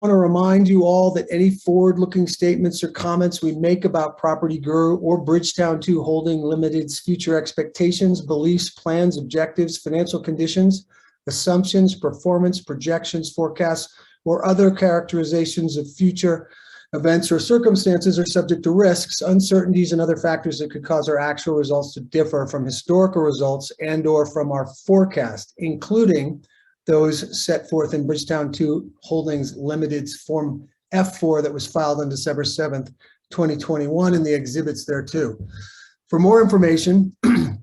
I want to remind you all that any forward-looking statements or comments we make about PropertyGuru or Bridgetown 2 Holding Limited's future expectations, beliefs, plans, objectives, financial conditions, assumptions, performance, projections, forecasts, or other characterizations of future events or circumstances are subject to risks, uncertainties, and other factors that could cause our actual results to differ from historical results and/or from our forecast, including those set forth in Bridgetown 2 Holdings Limited's Form F4 that was filed on December 7th, 2021, and the exhibits thereto. For more information,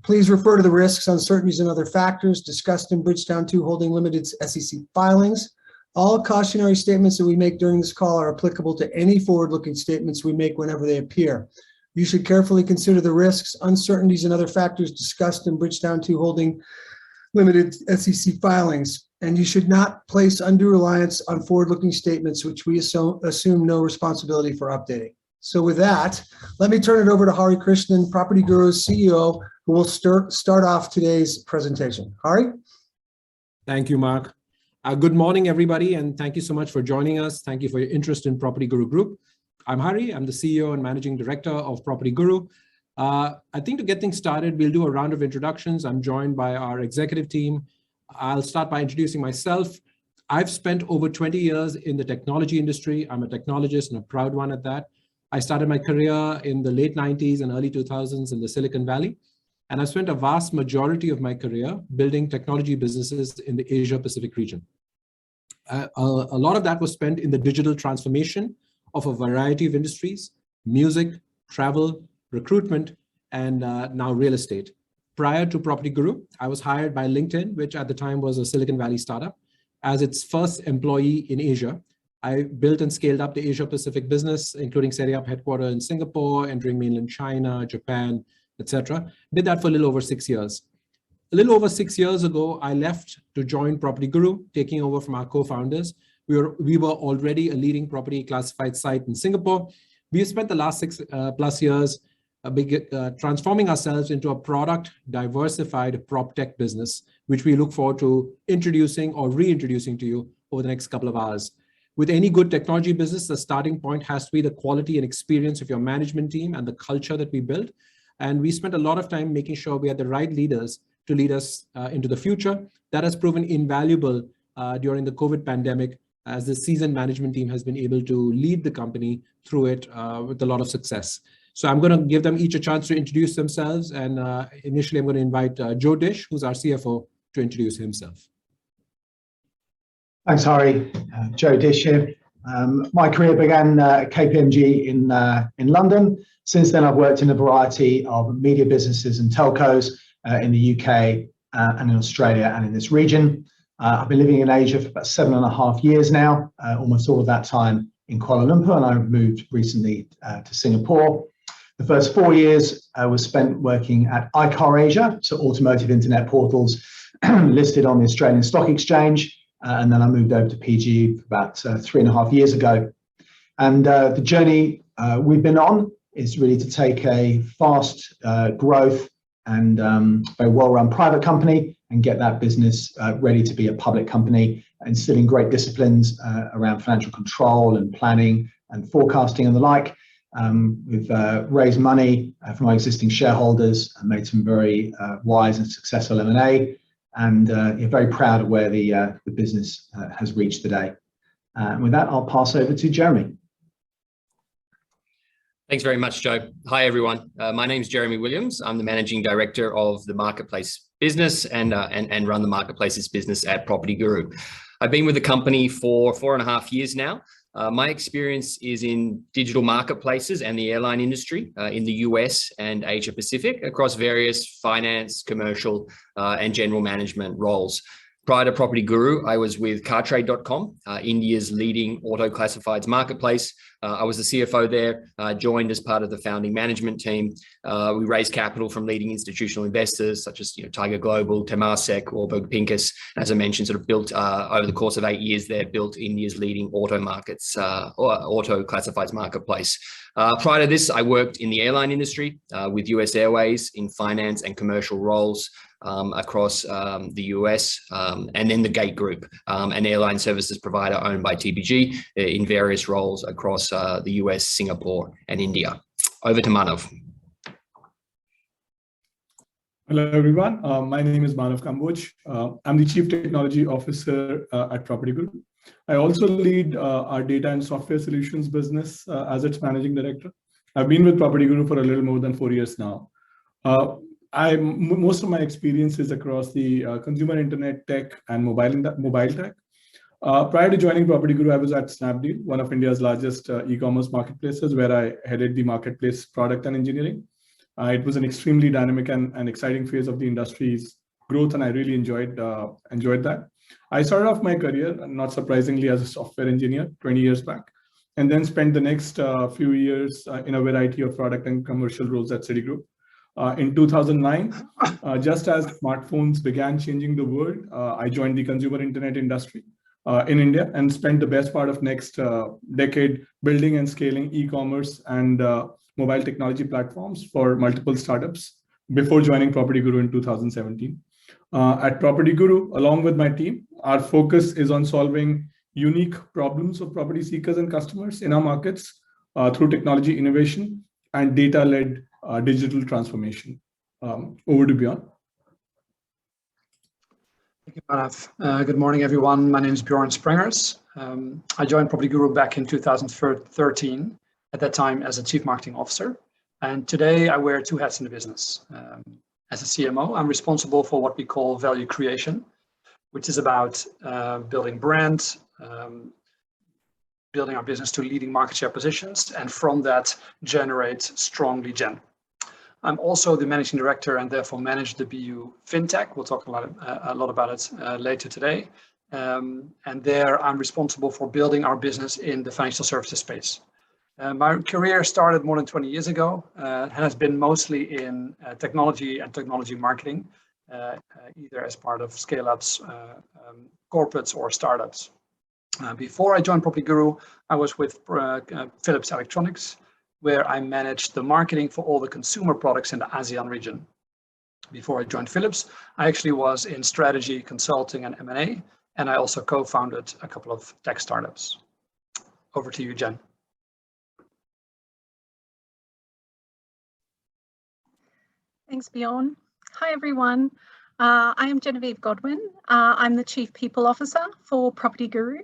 please refer to the risks, uncertainties, and other factors discussed in Bridgetown 2 Holding Limited's SEC filings. All cautionary statements that we make during this call are applicable to any forward-looking statements we make whenever they appear. You should carefully consider the risks, uncertainties, and other factors discussed in Bridgetown 2 Holding Limited SEC filings, and you should not place undue reliance on forward-looking statements which we assume no responsibility for updating. So with that, let me turn it over to Hari Krishnan, PropertyGuru's CEO, who will start off today's presentation. Hari? Thank you, Mark. Good morning, everybody, and thank you so much for joining us. Thank you for your interest in PropertyGuru Group. I'm Hari. I'm the CEO and Managing Director of PropertyGuru. I think to get things started, we'll do a round of introductions. I'm joined by our executive team. I'll start by introducing myself. I've spent over 20 years in the technology industry. I'm a technologist and a proud one at that. I started my career in the late 90s and early 2000s in the Silicon Valley. And I've spent a vast majority of my career building technology businesses in the Asia Pacific region. A lot of that was spent in the digital transformation of a variety of industries: music, travel, recruitment, and now real estate. Prior to PropertyGuru, I was hired by LinkedIn, which at the time was a Silicon Valley startup, as its first employee in Asia. I built and scaled up the Asia Pacific business, including setting up headquarters in Singapore, entering mainland China, Japan, etc. Did that for a little over 6 years. A little over 6 years ago, I left to join PropertyGuru, taking over from our co-founders. We were already a leading property classified site in Singapore. We have spent the last 6+ years transforming ourselves into a product diversified prop tech business, which we look forward to introducing or reintroducing to you over the next couple of hours. With any good technology business, the starting point has to be the quality and experience of your management team and the culture that we build. And we spent a lot of time making sure we had the right leaders to lead us into the future. That has proven invaluable during the COVID pandemic, as the seasoned management team has been able to lead the company through it with a lot of success. So I'm going to give them each a chance to introduce themselves. And initially, I'm going to invite Joe Dish, who's our CFO, to introduce himself. Thanks, Hari. Joe Dish here. My career began at KPMG in London. Since then, I've worked in a variety of media businesses and telcos in the UK and in Australia and in this region. I've been living in Asia for about 7.5 years now, almost all of that time in Kuala Lumpur, and I moved recently to Singapore. The first 4 years was spent working at iCar Asia, so automotive internet portals listed on the Australian Stock Exchange. And then I moved over to PG about 3.5 years ago. And the journey we've been on is really to take a fast growth and very well-run private company and get that business ready to be a public company, instilling great disciplines around financial control and planning and forecasting and the like. We've raised money from our existing shareholders and made some very wise and successful M&A, and you're very proud of where the business has reached today. And with that, I'll pass over to Jeremy. Thanks very much, Joe. Hi, everyone. My name is Jeremy Williams. I'm the Managing Director of the Marketplace business and run the Marketplaces business at PropertyGuru. I've been with the company for 4.5 years now. My experience is in digital marketplaces and the airline industry in the US and Asia Pacific across various finance, commercial, and general management roles. Prior to PropertyGuru, I was with cartrade.com, India's leading auto classifieds marketplace. I was the CFO there, joined as part of the founding management team. We raised capital from leading institutional investors such as Tiger Global, Temasek, Warburg Pincus. As I mentioned, sort of built over the course of 8 years there, built India's leading auto classifieds marketplace. Prior to this, I worked in the airline industry with US Airways in finance and commercial roles. across the US, and then the Gate Group, an airline services provider owned by TPG in various roles across the US, Singapore, and India. Over to Manav. Hello, everyone. My name is Manav Kamboch. I'm the Chief Technology Officer at PropertyGuru. I also lead our data and software solutions business as its managing director. I've been with PropertyGuru for a little more than 4 years now. Most of my experience is across the consumer internet tech and mobile tech. Prior to joining PropertyGuru, I was at Snapdeal, one of India's largest e-commerce marketplaces, where I headed the marketplace product and engineering. It was an extremely dynamic and exciting phase of the industry's growth, and I really enjoyed that. I started off my career, not surprisingly, as a software engineer 20 years back, and then spent the next few years in a variety of product and commercial roles at Citigroup. In 2009, just as smartphones began changing the world, I joined the consumer internet industry in India and spent the best part of next decade building and scaling e-commerce and mobile technology platforms for multiple startups before joining PropertyGuru in 2017. At PropertyGuru, along with my team, our focus is on solving unique problems of property seekers and customers in our markets through technology innovation and data-led digital transformation. Over to Bjorn. Thank you, Manav. Good morning, everyone. My name is Bjorn Sprenger. I joined PropertyGuru back in 2013, at that time as a Chief Marketing Officer. And today I wear 2 hats in the business. As a CMO, I'm responsible for what we call value creation, which is about building brand, building our business to leading market share positions, and from that generate strong lead gen. I'm also the managing director and therefore manage the BU FinTech. We'll talk a lot about it later today. And there I'm responsible for building our business in the financial services space. My career started more than 20 years ago and has been mostly in technology and technology marketing, either as part of scale-ups, corporates, or startups. Before I joined PropertyGuru, I was with Philips Electronics, where I managed the marketing for all the consumer products in the ASEAN region. Before I joined Philips, I actually was in strategy, consulting, and M&A, and I also co-founded a couple of tech startups. Over to you, Jen. Thanks, Bjorn. Hi, everyone. I am Genevive Godwin. I'm the Chief People Officer for PropertyGuru.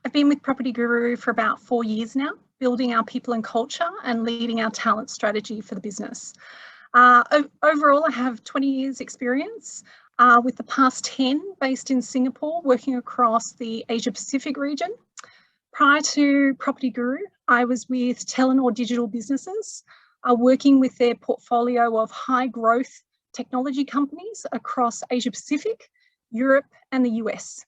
I've been with PropertyGuru for about 4 years now, building our people and culture and leading our talent strategy for the business. Overall, I have 20 years experience, with the past 10 based in Singapore, working across the Asia Pacific region. Prior to PropertyGuru, I was with Telenor Digital Businesses, working with their portfolio of high growth technology companies across Asia Pacific, Europe, and the US.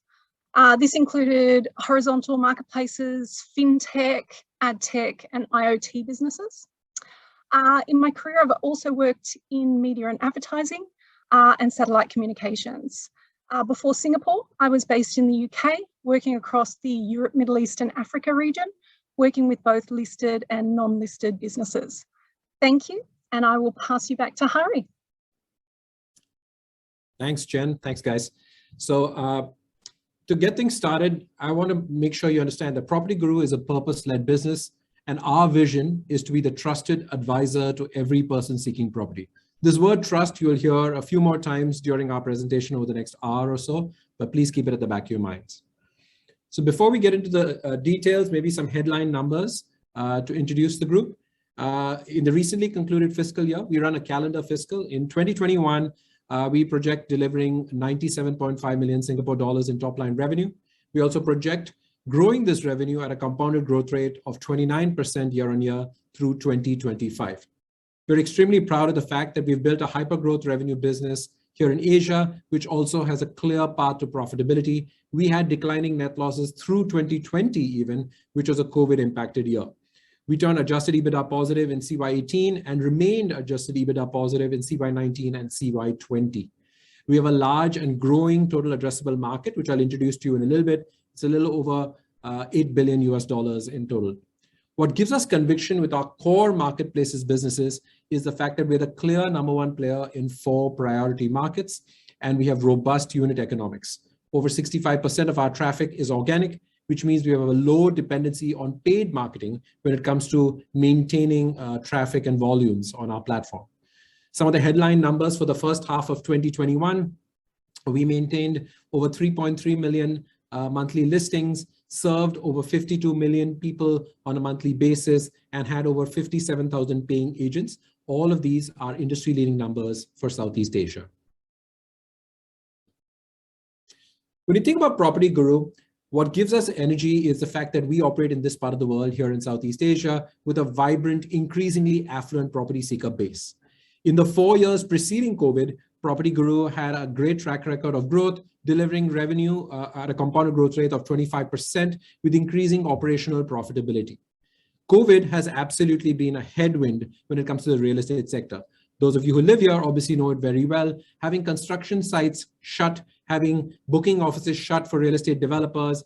This included horizontal marketplaces, fintech, ad tech, and IoT businesses. In my career, I've also worked in media and advertising and satellite communications. Before Singapore, I was based in the UK, working across the Europe, Middle East, and Africa region, working with both listed and non-listed businesses. Thank you, and I will pass you back to Hari. Thanks, Jen. Thanks, guys. So to get things started, I want to make sure you understand that PropertyGuru is a purpose-led business, and our vision is to be the trusted advisor to every person seeking property. This word trust you will hear a few more times during our presentation over the next hour or so, but please keep it at the back of your minds. So before we get into the details, maybe some headline numbers to introduce the group. In the recently concluded fiscal year, we run a calendar fiscal. In 2021, we project delivering 97.5 million Singapore dollars in top line revenue. We also project growing this revenue at a compounded growth rate of 29% year on year through 2025. We're extremely proud of the fact that we've built a hyper growth revenue business here in Asia, which also has a clear path to profitability. We had declining net losses through 2020 even, which was a COVID impacted year. We turned adjusted EBITDA positive in CY18 and remained adjusted EBITDA positive in CY19 and CY20. We have a large and growing total addressable market, which I'll introduce to you in a little bit. It's a little over $8 billion in total. What gives us conviction with our core marketplaces businesses is the fact that we're the clear #1 player in 4 priority markets. and we have robust unit economics. Over 65% of our traffic is organic, which means we have a low dependency on paid marketing when it comes to maintaining traffic and volumes on our platform. Some of the headline numbers for the first half of 2021, we maintained over 3.3 million monthly listings, served over 52 million people on a monthly basis, and had over 57,000 paying agents. All of these are industry-leading numbers for Southeast Asia. When you think about PropertyGuru, what gives us energy is the fact that we operate in this part of the world here in Southeast Asia with a vibrant, increasingly affluent property seeker base. In the 4 years preceding COVID, PropertyGuru had a great track record of growth, delivering revenue at a compounded growth rate of 25% with increasing operational profitability. COVID has absolutely been a headwind when it comes to the real estate sector. Those of you who live here obviously know it very well. Having construction sites shut, having booking offices shut for real estate developers,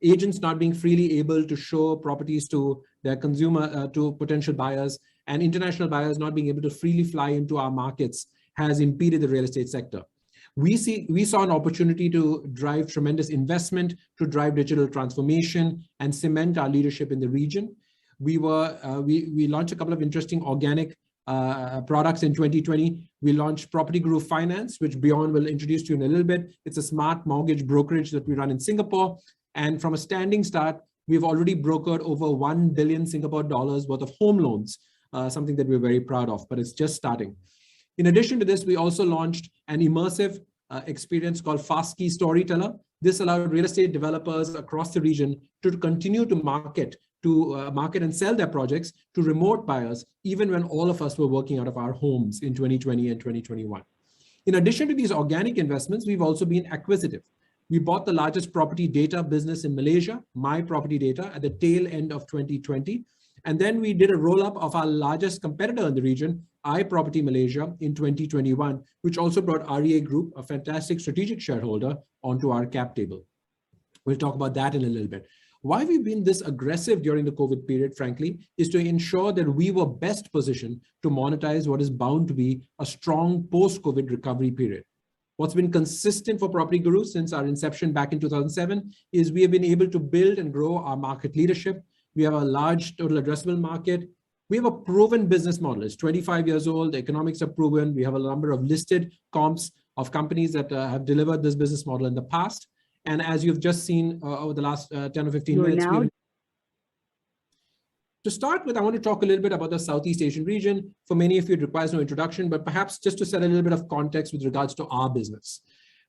agents not being freely able to show properties to their to potential buyers, and international buyers not being able to freely fly into our markets has impeded the real estate sector. We saw an opportunity to drive tremendous investment, to drive digital transformation and cement our leadership in the region. We launched a couple of interesting organic products in 2020. We launched PropertyGuru Finance, which Bjorn will introduce to you in a little bit. It's a smart mortgage brokerage that we run in Singapore. And from a standing start, we've already brokered over 1 billion Singapore dollars worth of home loans, something that we're very proud of, but it's just starting. In addition to this, we also launched an immersive experience called Fast Key Storyteller. This allowed real estate developers across the region to continue to market and sell their projects to remote buyers, even when all of us were working out of our homes in 2020 and 2021. In addition to these organic investments, we've also been acquisitive. We bought the largest property data business in Malaysia, My Property Data, at the tail end of 2020. And then we did a roll-up of our largest competitor in the region, iProperty Malaysia, in 2021, which also brought REA Group, a fantastic strategic shareholder, onto our cap table. We'll talk about that in a little bit. Why we've been this aggressive during the COVID period, frankly, is to ensure that we were best positioned to monetize what is bound to be a strong post-COVID recovery period. What's been consistent for PropertyGuru since our inception back in 2007 is we have been able to build and grow our market leadership. We have a large total addressable market. We have a proven business model. It's 25 years old. The economics are proven. We have a number of listed comps of companies that have delivered this business model in the past. And as you've just seen over the last 10 or 15 minutes, to start with, I want to talk a little bit about the Southeast Asian region. For many of you, it requires no introduction, but perhaps just to set a little bit of context with regards to our business.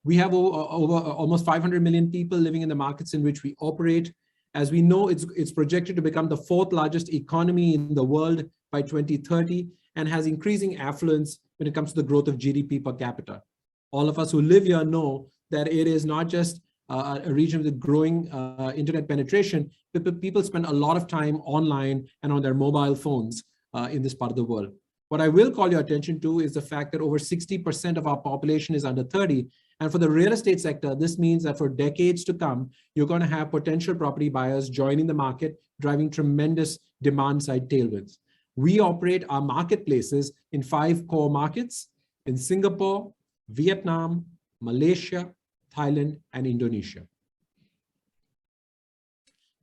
We have over almost 500 million people living in the markets in which we operate. As we know, it's projected to become the 4th largest economy in the world by 2030 and has increasing affluence when it comes to the growth of GDP per capita. All of us who live here know that it is not just a region with growing internet penetration, but people spend a lot of time online and on their mobile phones in this part of the world. What I will call your attention to is the fact that over 60% of our population is under 30. And for the real estate sector, this means that for decades to come, you're going to have potential property buyers joining the market, driving tremendous demand side tailwinds. We operate our marketplaces in 5 core markets in Singapore, Vietnam, Malaysia, Thailand, and Indonesia.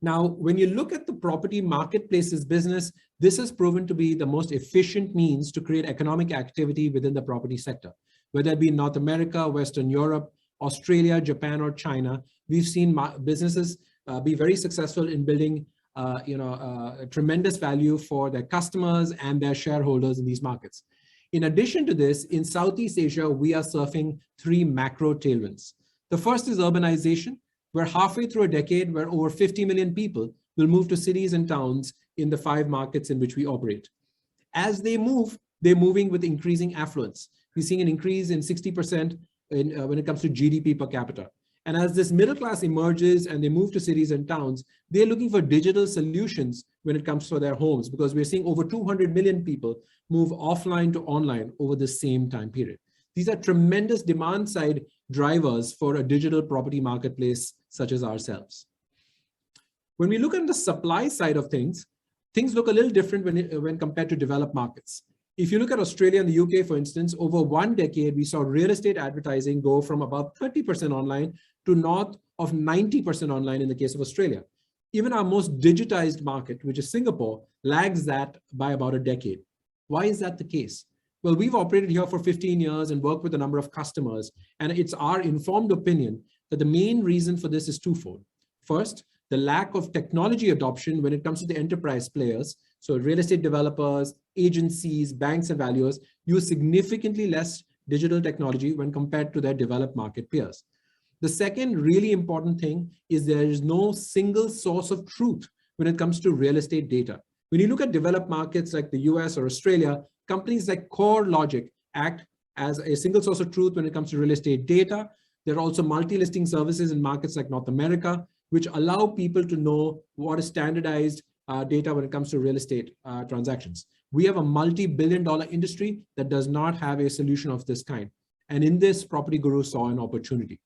Now, when you look at the property marketplaces business, this has proven to be the most efficient means to create economic activity within the property sector. Whether it be in North America, Western Europe, Australia, Japan, or China, we've seen businesses be very successful in building tremendous value for their customers and their shareholders in these markets. In addition to this, in Southeast Asia, we are surfing 3 macro tailwinds. The first is urbanization. We're halfway through a decade where over 50 million people will move to cities and towns in the 5 markets in which we operate. As they move, they're moving with increasing affluence. We're seeing an increase in 60% when it comes to GDP per capita. And as this middle class emerges and they move to cities and towns, they're looking for digital solutions when it comes to their homes, because we're seeing over 200 million people move offline to online over the same time period. These are tremendous demand side drivers for a digital property marketplace such as ourselves. When we look at the supply side of things, things look a little different when compared to developed markets. If you look at Australia and the UK, for instance, over 1 decade, we saw real estate advertising go from about 30% online to north of 90% online in the case of Australia. Even our most digitized market, which is Singapore, lags that by about a decade. Why is that the case? Well, we've operated here for 15 years and worked with a number of customers, and it's our informed opinion that the main reason for this is twofold. First, the lack of technology adoption when it comes to the enterprise players. So real estate developers, agencies, banks, and valuers use significantly less digital technology when compared to their developed market peers. The second really important thing is there is no single source of truth when it comes to real estate data. When you look at developed markets like the US or Australia, companies like CoreLogic act as a single source of truth when it comes to real estate data. There are also multi-listing services in markets like North America, which allow people to know what is standardized data when it comes to real estate transactions. We have a multi-billion-dollar industry that does not have a solution of this kind. And in this, PropertyGuru saw an opportunity.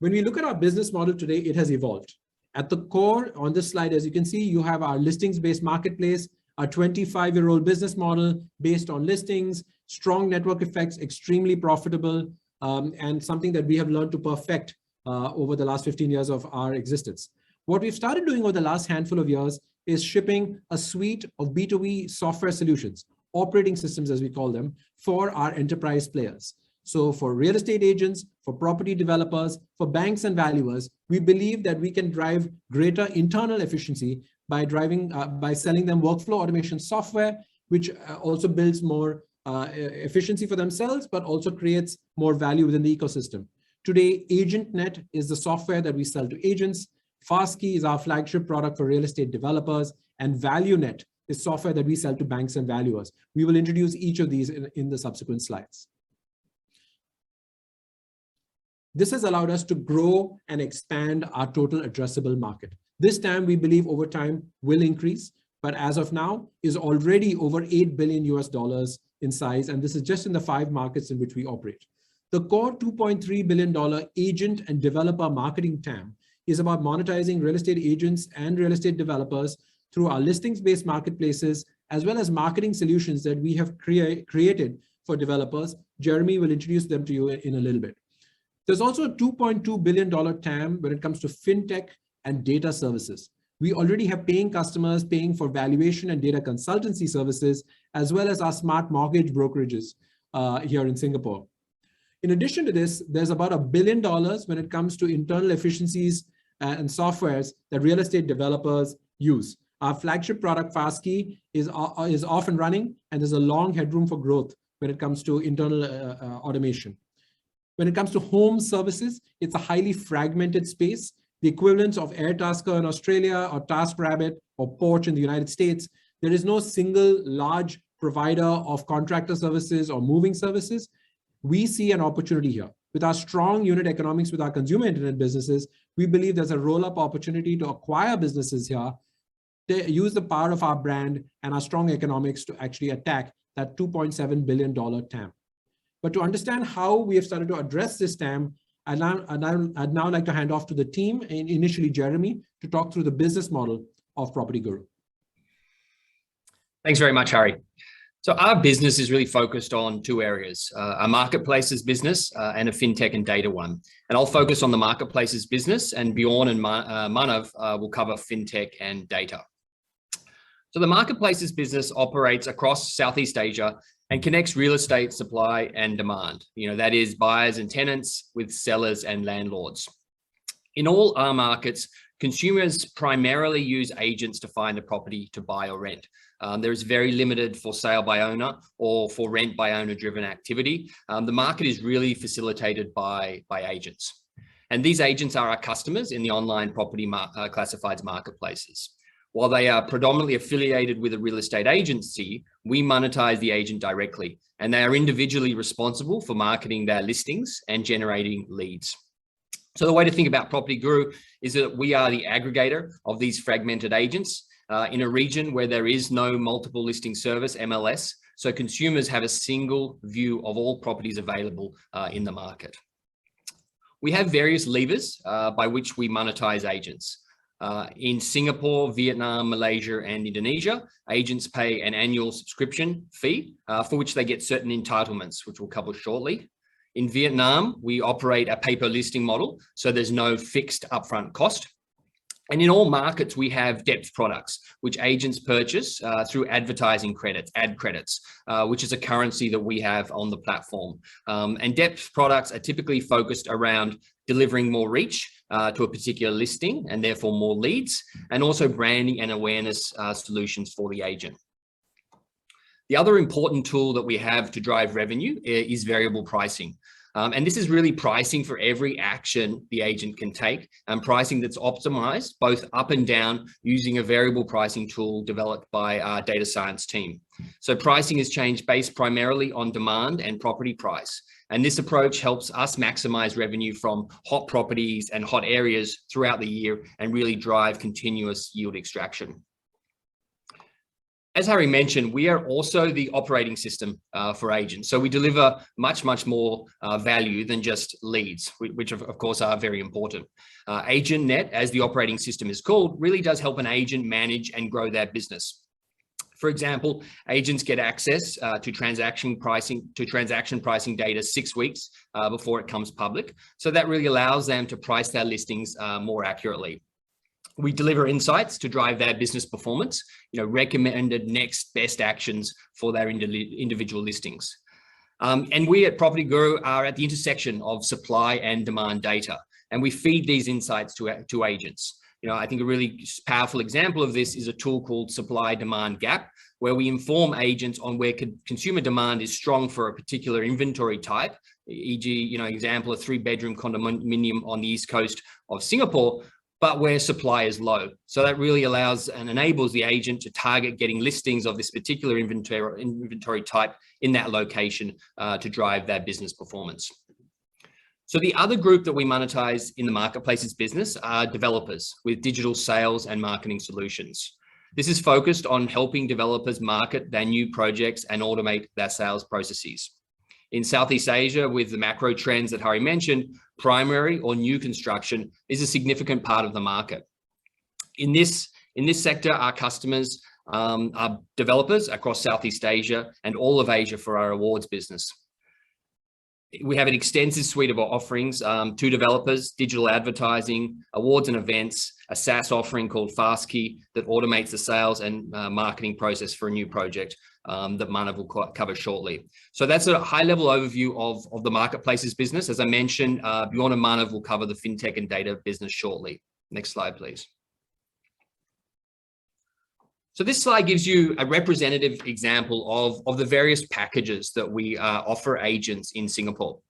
When we look at our business model today, it has evolved. At the core on this slide, as you can see, you have our listings-based marketplace, a 25-year-old business model based on listings, strong network effects, extremely profitable, and something that we have learned to perfect over the last 15 years of our existence. What we've started doing over the last handful of years is shipping a suite of B2B software solutions, operating systems as we call them, for our enterprise players. So for real estate agents, for property developers, for banks and valuers, we believe that we can drive greater internal efficiency by selling them workflow automation software, which also builds more efficiency for themselves, but also creates more value within the ecosystem. Today, AgentNet is the software that we sell to agents. Fastkey is our flagship product for real estate developers, and ValueNet is software that we sell to banks and valuers. We will introduce each of these in the subsequent slides. This has allowed us to grow and expand our total addressable market. This TAM, we believe over time will increase, but as of now is already over $8 billion in size, and this is just in the 5 markets in which we operate. The core $2.3 billion agent and developer marketing TAM is about monetizing real estate agents and real estate developers through our listings-based marketplaces, as well as marketing solutions that we have created for developers. Jeremy will introduce them to you in a little bit. There's also a $2.2 billion TAM when it comes to fintech and data services. We already have paying customers paying for valuation and data consultancy services, as well as our smart mortgage brokerages here in Singapore. In addition to this, there's about $1 billion when it comes to internal efficiencies and softwares that real estate developers use. Our flagship product, Fastkey, is off and running, and there's a long headroom for growth when it comes to internal automation. When it comes to home services, it's a highly fragmented space. The equivalents of Airtasker in Australia or TaskRabbit or Porch in the United States, there is no single large provider of contractor services or moving services. We see an opportunity here. With our strong unit economics with our consumer internet businesses, we believe there's a roll-up opportunity to acquire businesses here. They use the power of our brand and our strong economics to actually attack that $2.7 billion TAM. But to understand how we have started to address this TAM, I'd now like to hand off to the team, and initially Jeremy, to talk through the business model of PropertyGuru. Thanks very much, Hari. So our business is really focused on 2 areas, a marketplaces business and a fintech and data one. And I'll focus on the marketplaces business, and Bjorn and Manav will cover fintech and data. So the marketplaces business operates across Southeast Asia and connects real estate supply and demand. That is buyers and tenants with sellers and landlords. In all our markets, consumers primarily use agents to find a property to buy or rent. There is very limited for sale by owner or for rent by owner driven activity. The market is really facilitated by agents. And these agents are our customers in the online property classifieds marketplaces. While they are predominantly affiliated with a real estate agency, we monetize the agent directly, and they are individually responsible for marketing their listings and generating leads. So the way to think about PropertyGuru is that we are the aggregator of these fragmented agents in a region where there is no multiple listing service, MLS, so consumers have a single view of all properties available in the market. We have various levers by which we monetize agents. In Singapore, Vietnam, Malaysia, and Indonesia, agents pay an annual subscription fee for which they get certain entitlements, which we'll cover shortly. In Vietnam, we operate a pay-per-listing model, so there's no fixed upfront cost. And in all markets, we have depth products, which agents purchase through advertising credits, ad credits, which is a currency that we have on the platform. And depth products are typically focused around delivering more reach to a particular listing and therefore more leads, and also branding and awareness solutions for the agent. The other important tool that we have to drive revenue is variable pricing. And this is really pricing for every action the agent can take, and pricing that's optimized both up and down using a variable pricing tool developed by our data science team. So pricing is changed based primarily on demand and property price. And this approach helps us maximize revenue from hot properties and hot areas throughout the year and really drive continuous yield extraction. As Harry mentioned, we are also the operating system for agents. So we deliver much more value than just leads, which of course are very important. AgentNet, as the operating system is called, really does help an agent manage and grow their business. For example, agents get access to transaction pricing data 6 weeks before it comes public. So that really allows them to price their listings more accurately. We deliver insights to drive their business performance, recommended next best actions for their individual listings. And we at PropertyGuru are at the intersection of supply and demand data, and we feed these insights to agents. I think a really powerful example of this is a tool called Supply Demand Gap, where we inform agents on where consumer demand is strong for a particular inventory type, e.g., example, a 3-bedroom condominium on the east coast of Singapore, but where supply is low. So that really allows and enables the agent to target getting listings of this particular inventory type in that location to drive their business performance. So the other group that we monetize in the marketplaces business are developers with digital sales and marketing solutions. This is focused on helping developers market their new projects and automate their sales processes. In Southeast Asia, with the macro trends that Harry mentioned, primary or new construction is a significant part of the market. In this sector, our customers are developers across Southeast Asia and all of Asia for our awards business. We have an extensive suite of offerings to developers, digital advertising, awards and events, a SaaS offering called FastKey that automates the sales and marketing process for a new project that Manav will cover shortly. So that's a high-level overview of the marketplaces business. As I mentioned, Bjorn and Manav will cover the fintech and data business shortly. Next slide, please. So this slide gives you a representative example of the various packages that we offer agents in Singapore.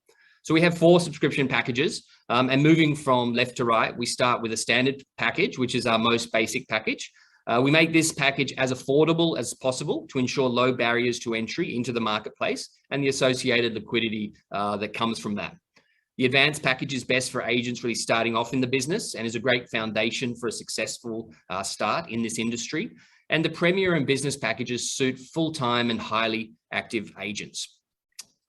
So we have 4 subscription packages, and moving from left to right, we start with a standard package, which is our most basic package. We make this package as affordable as possible to ensure low barriers to entry into the marketplace and the associated liquidity that comes from that. The advanced package is best for agents really starting off in the business and is a great foundation for a successful start in this industry. And the Premier and Business packages suit full-time and highly active agents.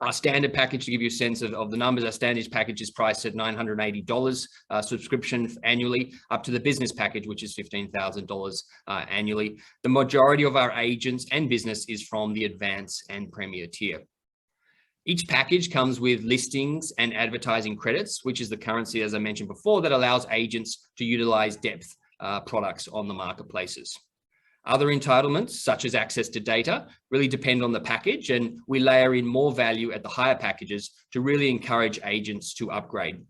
Our standard package, to give you a sense of the numbers, our standard package is priced at $980 subscription annually, up to the Business package, which is $15,000 annually. The majority of our agents and business is from the Advanced and Premier tier. Each package comes with listings and advertising credits, which is the currency, as I mentioned before, that allows agents to utilize depth products on the marketplaces. Other entitlements, such as access to data, really depend on the package, and we layer in more value at the higher packages to really encourage agents to upgrade.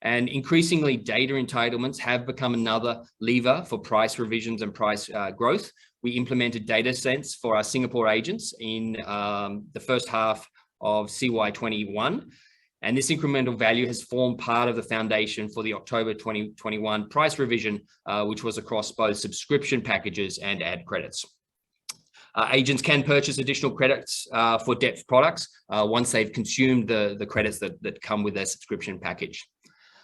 And increasingly, data entitlements have become another lever for price revisions and price growth. We implemented DataSense for our Singapore agents in the first half of CY21. And this incremental value has formed part of the foundation for the October 2021 price revision, which was across both subscription packages and ad credits. Agents can purchase additional credits for depth products once they've consumed the credits that come with their subscription package.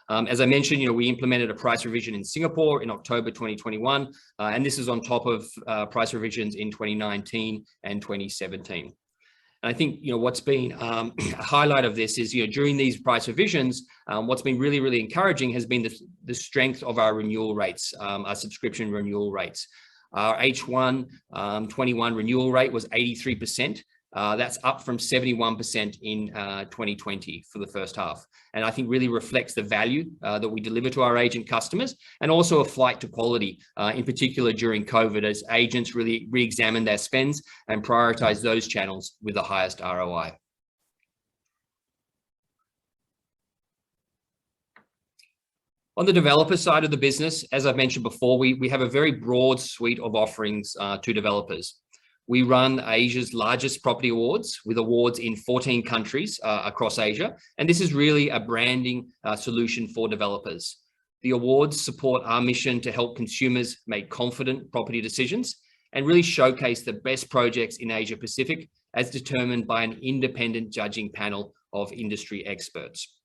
As I mentioned, we implemented a price revision in Singapore in October 2021, and this is on top of price revisions in 2019 and 2017. And I think, what's been a highlight of this is, during these price revisions, what's been really, really encouraging has been the strength of our renewal rates, our subscription renewal rates. Our H1 21 renewal rate was 83%. That's up from 71% in 2020 for the first half. And I think really reflects the value that we deliver to our agent customers, and also a flight to quality, in particular during COVID, as agents really re-examine their spends and prioritize those channels with the highest ROI. On the developer side of the business, as I've mentioned before, we have a very broad suite of offerings to developers. We run Asia's largest property awards, with awards in 14 countries across Asia. And this is really a branding solution for developers. The awards support our mission to help consumers make confident property decisions and really showcase the best projects in Asia Pacific as determined by an independent judging panel of industry experts.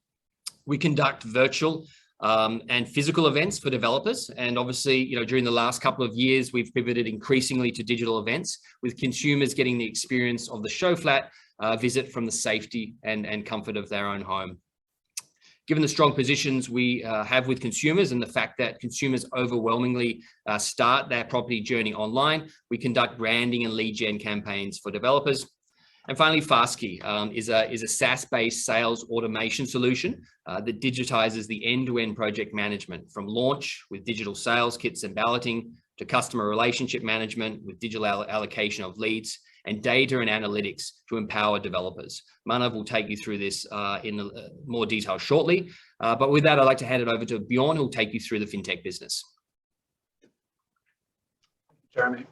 We conduct virtual and physical events for developers. And obviously, during the last couple of years, we've pivoted increasingly to digital events, with consumers getting the experience of the show flat visit from the safety and comfort of their own home. Given the strong positions we have with consumers and the fact that consumers overwhelmingly start their property journey online, we conduct branding and lead gen campaigns for developers. And finally, Fastkey is a SaaS-based sales automation solution that digitizes the end-to-end project management, from launch with digital sales kits and balloting, to customer relationship management with digital allocation of leads, and data and analytics to empower developers. Manav will take you through this in more detail shortly. But with that, I'd like to hand it over to Bjorn, who'll take you through the fintech business. Jeremy.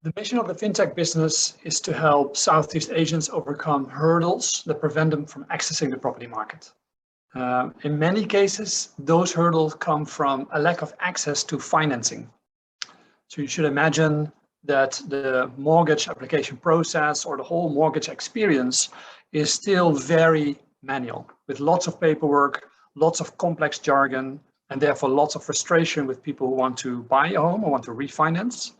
The mission of the fintech business is to help Southeast Asians overcome hurdles that prevent them from accessing the property market. In many cases, those hurdles come from a lack of access to financing. So you should imagine that the mortgage application process, or the whole mortgage experience, is still very manual, with lots of paperwork, lots of complex jargon, and therefore lots of frustration with people who want to buy a home or want to refinance.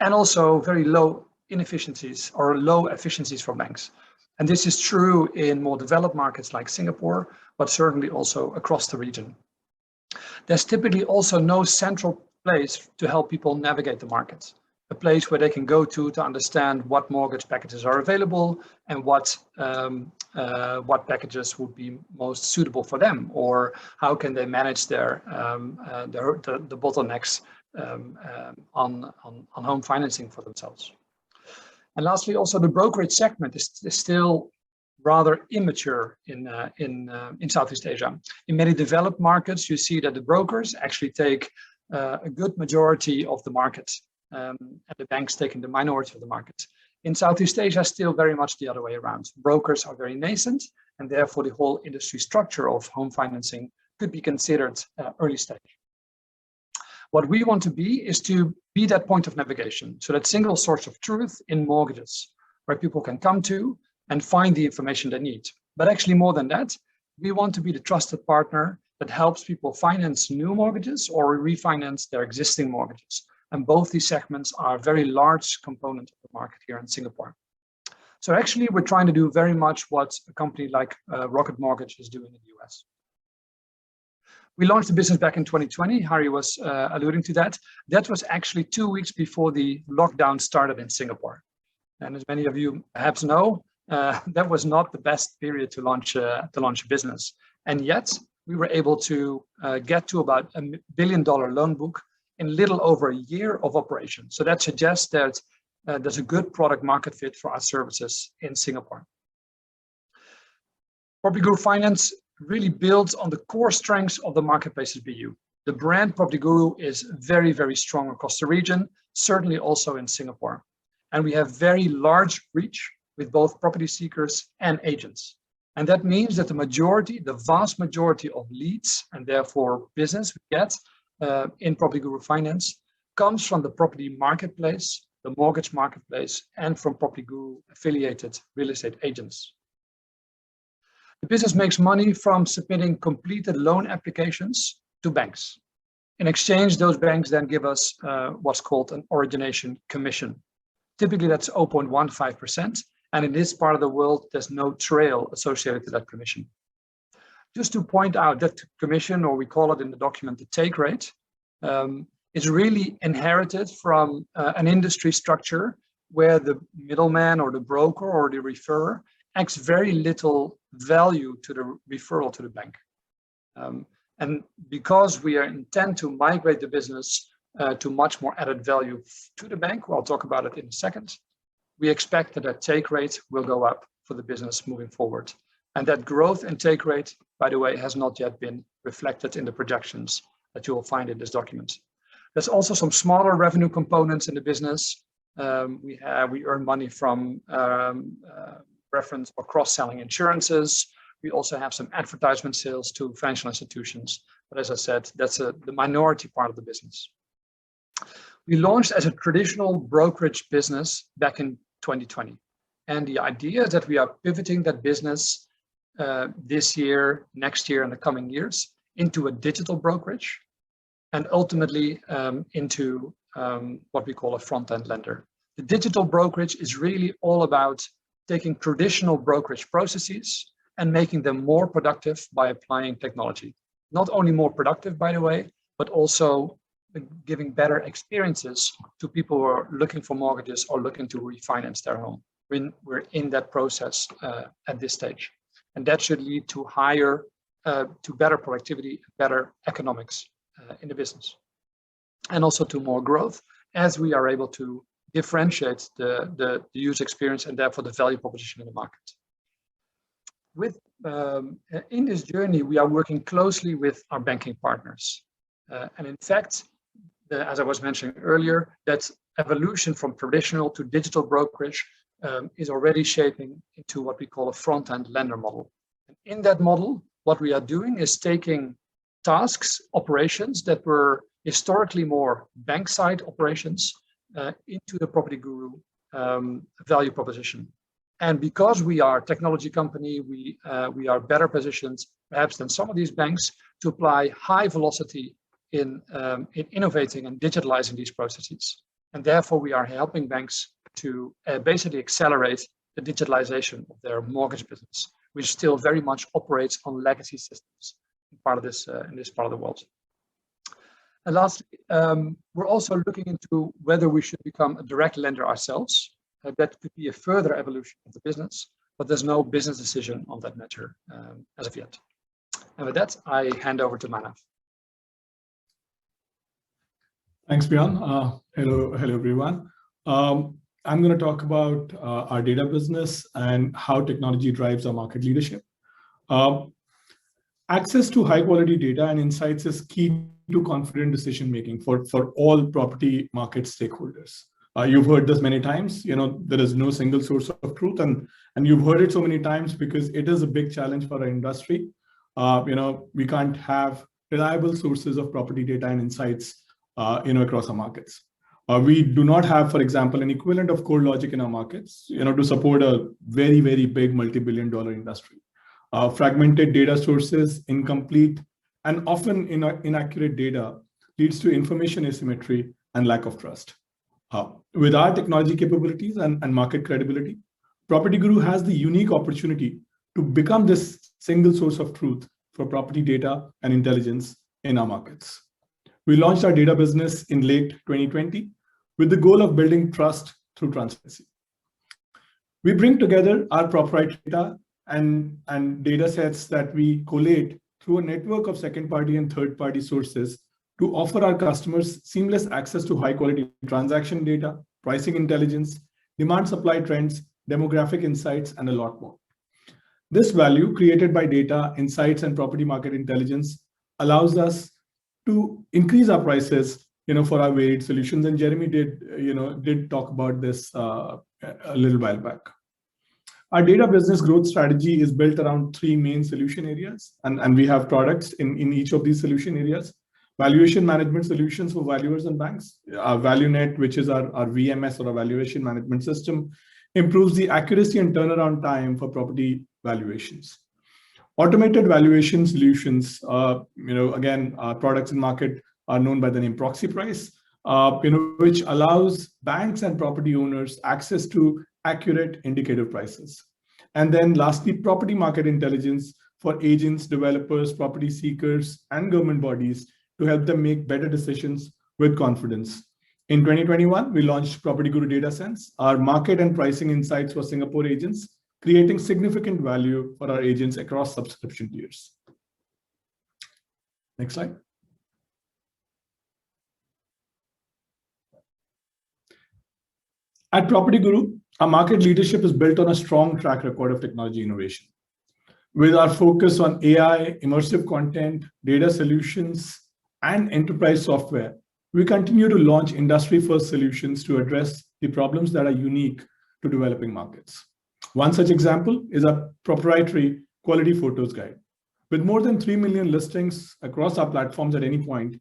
And also very low inefficiencies or low efficiencies from banks. And this is true in more developed markets like Singapore, but certainly also across the region. There's typically also no central place to help people navigate the market, a place where they can go to understand what mortgage packages are available and what packages would be most suitable for them, or how can they manage the bottlenecks on home financing for themselves. And lastly, also the brokerage segment is still rather immature in Southeast Asia. In many developed markets, you see that the brokers actually take a good majority of the market, and the banks taking the minority of the market. In Southeast Asia, still very much the other way around. Brokers are very nascent, and therefore the whole industry structure of home financing could be considered early stage. What we want to be is to be that point of navigation, so that single source of truth in mortgages, where people can come to and find the information they need. But actually more than that, we want to be the trusted partner that helps people finance new mortgages or refinance their existing mortgages. And both these segments are a very large component of the market here in Singapore. So actually, we're trying to do very much what a company like Rocket Mortgage is doing in the US. We launched the business back in 2020. Harry was alluding to that. That was actually 2 weeks before the lockdown started in Singapore. And as many of you perhaps know, that was not the best period to launch a business. And yet we were able to get to about $1 billion loan book in little over a year of operation. So that suggests that there's a good product market fit for our services in Singapore. PropertyGuru Finance really builds on the core strengths of the marketplace's BU. The brand PropertyGuru is very, very strong across the region, certainly also in Singapore. And we have very large reach with both property seekers and agents. And that means that the vast majority of leads, and therefore business we get in PropertyGuru Finance, comes from the property marketplace, the mortgage marketplace, and from PropertyGuru affiliated real estate agents. The business makes money from submitting completed loan applications to banks. In exchange, those banks then give us what's called an origination commission. Typically, that's 0.15%, And in this part of the world, there's no trail associated to that commission. Just to point out that commission, or we call it in the document the take rate, is really inherited from an industry structure where the middleman or the broker or the referrer adds very little value to the referral to the bank. And because we intend to migrate the business to much more added value to the bank, I'll talk about it in a second, we expect that that take rate will go up for the business moving forward. And that growth and take rate, by the way, has not yet been reflected in the projections that you will find in this document. There's also some smaller revenue components in the business. We earn money from reference or cross-selling insurances. We also have some advertisement sales to financial institutions. But as I said, that's the minority part of the business. We launched as a traditional brokerage business back in 2020. And the idea is that we are pivoting that business this year, next year, and the coming years into a digital brokerage, and ultimately into what we call a front-end lender. The digital brokerage is really all about taking traditional brokerage processes and making them more productive by applying technology. Not only more productive, by the way, but also giving better experiences to people who are looking for mortgages or looking to refinance their home. We're in that process at this stage. And that should lead to to better productivity, better economics in the business. And also to more growth, as we are able to differentiate the user experience and therefore the value proposition in the market. In this journey, we are working closely with our banking partners. And in fact, as I was mentioning earlier, that evolution from traditional to digital brokerage is already shaping into what we call a front-end lender model. And in that model, what we are doing is taking tasks, operations that were historically more bank-side operations into the PropertyGuru value proposition. And because we are a technology company, we are better positioned perhaps than some of these banks to apply high velocity in innovating and digitalizing these processes. And therefore, we are helping banks to basically accelerate the digitalization of their mortgage business, which still very much operates on legacy systems in this part of the world. And lastly, we're also looking into whether we should become a direct lender ourselves. That could be a further evolution of the business, but there's no business decision on that matter as of yet. And with that, I hand over to Manav. Thanks, Bjorn. Hello, everyone. I'm going to talk about our data business and how technology drives our market leadership. Access to high quality data and insights is key to confident decision making for all property market stakeholders. You've heard this many times. There is no single source of truth, and you've heard it so many times because it is a big challenge for our industry. We can't have reliable sources of property data and insights across our markets. We do not have, for example, an equivalent of core logic in our markets, to support a very, very big multi-billion-dollar industry. Fragmented data sources, incomplete, and often inaccurate data leads to information asymmetry and lack of trust. With our technology capabilities and market credibility, PropertyGuru has the unique opportunity to become this single source of truth for property data and intelligence in our markets. We launched our data business in late 2020 with the goal of building trust through transparency. We bring together our proprietary data and data sets that we collate through a network of second-party and third-party sources to offer our customers seamless access to high-quality transaction data, pricing intelligence, demand-supply trends, demographic insights, and a lot more. This value created by data, insights, and property market intelligence allows us to increase our prices, for our varied solutions. And Jeremy did talk about this a little while back. Our data business growth strategy is built around three main solution areas, and we have products in each of these solution areas. Valuation management solutions for valuers and banks. ValueNet, which is our VMS or our valuation management system, improves the accuracy and turnaround time for property valuations. Automated valuation solutions, again, our products in market are known by the name Proxy Price, which allows banks and property owners access to accurate indicative prices. And then lastly, property market intelligence for agents, developers, property seekers, and government bodies to help them make better decisions with confidence. In 2021, we launched PropertyGuru DataSense, our market and pricing insights for Singapore agents, creating significant value for our agents across subscription tiers. Next slide. At PropertyGuru, our market leadership is built on a strong track record of technology innovation. With our focus on AI, immersive content, data solutions, and enterprise software, we continue to launch industry-first solutions to address the problems that are unique to developing markets. One such example is our proprietary Quality Photos Guide. With more than 3 million listings across our platforms at any point,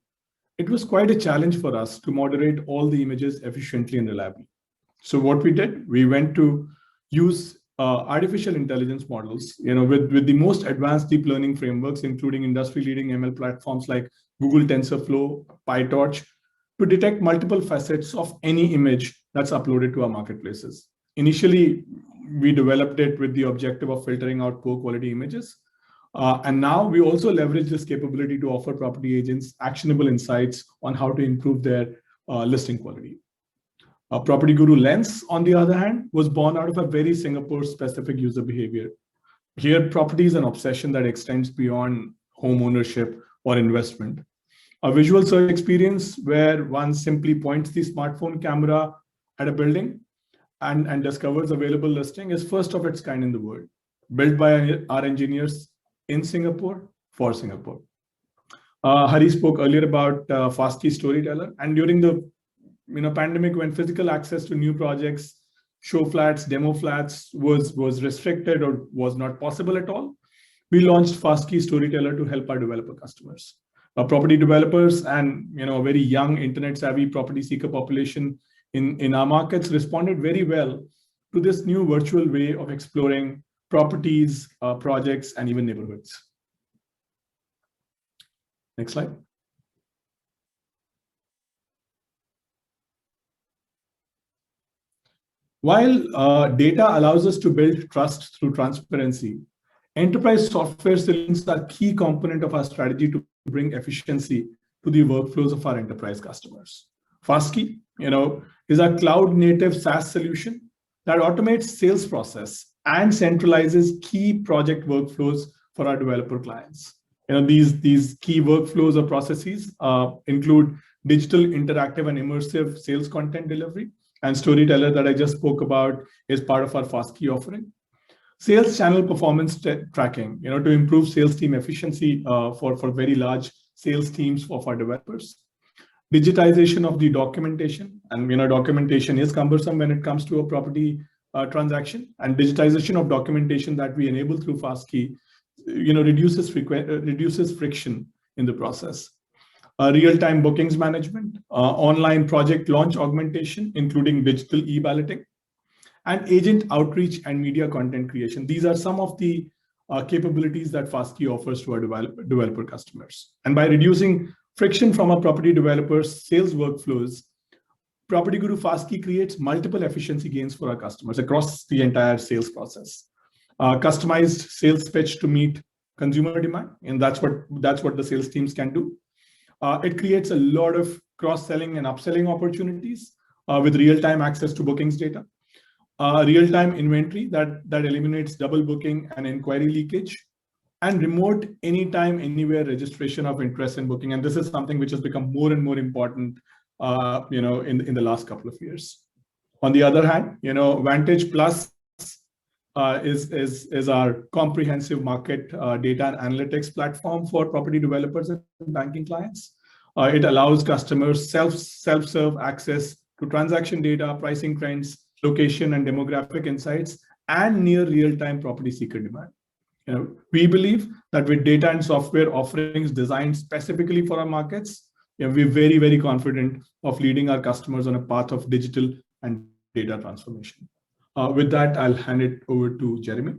it was quite a challenge for us to moderate all the images efficiently and reliably. So what we did, we went to use artificial intelligence models, with the most advanced deep learning frameworks, including industry-leading ML platforms like Google TensorFlow, PyTorch, to detect multiple facets of any image that's uploaded to our marketplaces. Initially, we developed it with the objective of filtering out poor quality images. And now we also leverage this capability to offer property agents actionable insights on how to improve their listing quality. PropertyGuru Lens, on the other hand, was born out of a very Singapore-specific user behavior. Here, property is an obsession that extends beyond home ownership or investment. A visual search experience where one simply points the smartphone camera at a building and discovers available listing is first of its kind in the world, built by our engineers in Singapore for Singapore. Hari spoke earlier about Fastkey Storyteller, and during the pandemic, when physical access to new projects, show flats, demo flats was restricted or was not possible at all, we launched Fastkey Storyteller to help our developer customers. Property developers and a very young internet-savvy property seeker population in our markets responded very well to this new virtual way of exploring properties, projects, and even neighborhoods. Next slide. While data allows us to build trust through transparency, enterprise software solutions are a key component of our strategy to bring efficiency to the workflows of our enterprise customers. Fastkey, is a cloud-native SaaS solution that automates sales process and centralizes key project workflows for our developer clients. These key workflows or processes include digital, interactive, and immersive sales content delivery. And Storyteller that I just spoke about is part of our Fastkey offering. Sales channel performance tracking, to improve sales team efficiency for very large sales teams of our developers. Digitization of the documentation, and documentation is cumbersome when it comes to a property transaction. And digitization of documentation that we enable through Fastkey, reduces friction in the process. Real-time bookings management, online project launch augmentation, including digital e-balloting, and agent outreach and media content creation. These are some of the capabilities that Fastkey offers to our developer customers. And by reducing friction from our property developers' sales workflows, PropertyGuru Fastkey creates multiple efficiency gains for our customers across the entire sales process. Customized sales pitch to meet consumer demand, and that's what the sales teams can do. It creates a lot of cross-selling and upselling opportunities with real-time access to bookings data. Real-time inventory that eliminates double booking and inquiry leakage, and remote anytime, anywhere registration of interest in booking. And this is something which has become more and more important, in the last couple of years. On the other hand, Vantage Plus is our comprehensive market data and analytics platform for property developers and banking clients. It allows customers self-serve access to transaction data, pricing trends, location and demographic insights, and near real-time property seeker demand. We believe that with data and software offerings designed specifically for our markets, we're very, very confident of leading our customers on a path of digital and data transformation. With that, I'll hand it over to Jeremy.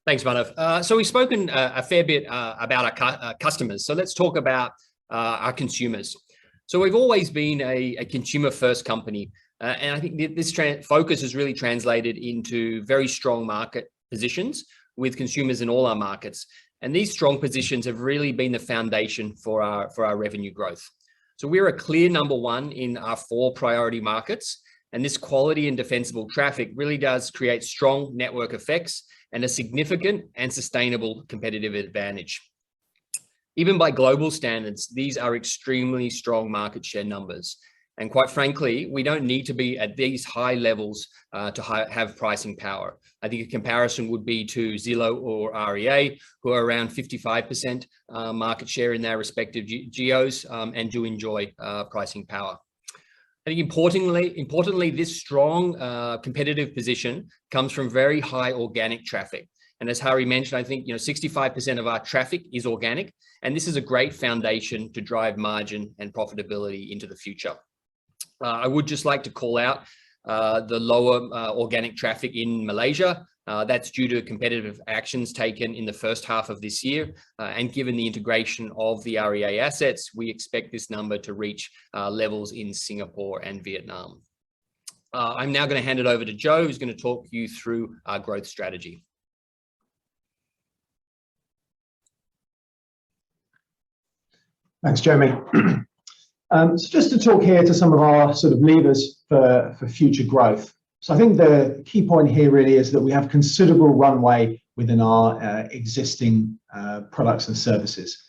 Thanks, Manav. So we've spoken a fair bit about our customers. So let's talk about our consumers. So we've always been a consumer-first company, and I think this focus has really translated into very strong market positions with consumers in all our markets. And these strong positions have really been the foundation for our revenue growth. So we're a clear number one in our 4 priority markets, and this quality and defensible traffic really does create strong network effects and a significant and sustainable competitive advantage. Even by global standards, these are extremely strong market share numbers. And quite frankly, we don't need to be at these high levels to have pricing power. I think a comparison would be to Zillow or REA, who are around 55% market share in their respective geos and do enjoy pricing power. I think importantly, this strong competitive position comes from very high organic traffic. And as Hari mentioned, I think 65% of our traffic is organic, and this is a great foundation to drive margin and profitability into the future. I would just like to call out the lower organic traffic in Malaysia. That's due to competitive actions taken in the first half of this year. And given the integration of the REA assets, we expect this number to reach levels in Singapore and Vietnam. I'm now going to hand it over to Joe, who's going to talk you through our growth strategy. Thanks, Jeremy. So just to talk here to some of our sort of levers for future growth. So I think the key point here really is that we have considerable runway within our existing products and services.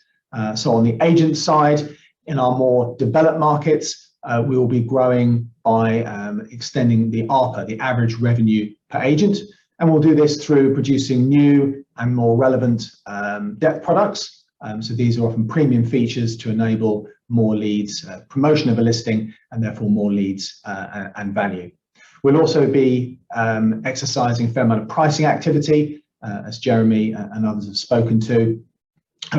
So on the agent side, in our more developed markets, we will be growing by extending the ARPA, the average revenue per agent. And we'll do this through producing new and more relevant depth products. So these are often premium features to enable more leads, promotion of a listing, and therefore more leads and value. We'll also be exercising a fair amount of pricing activity, as Jeremy and others have spoken to.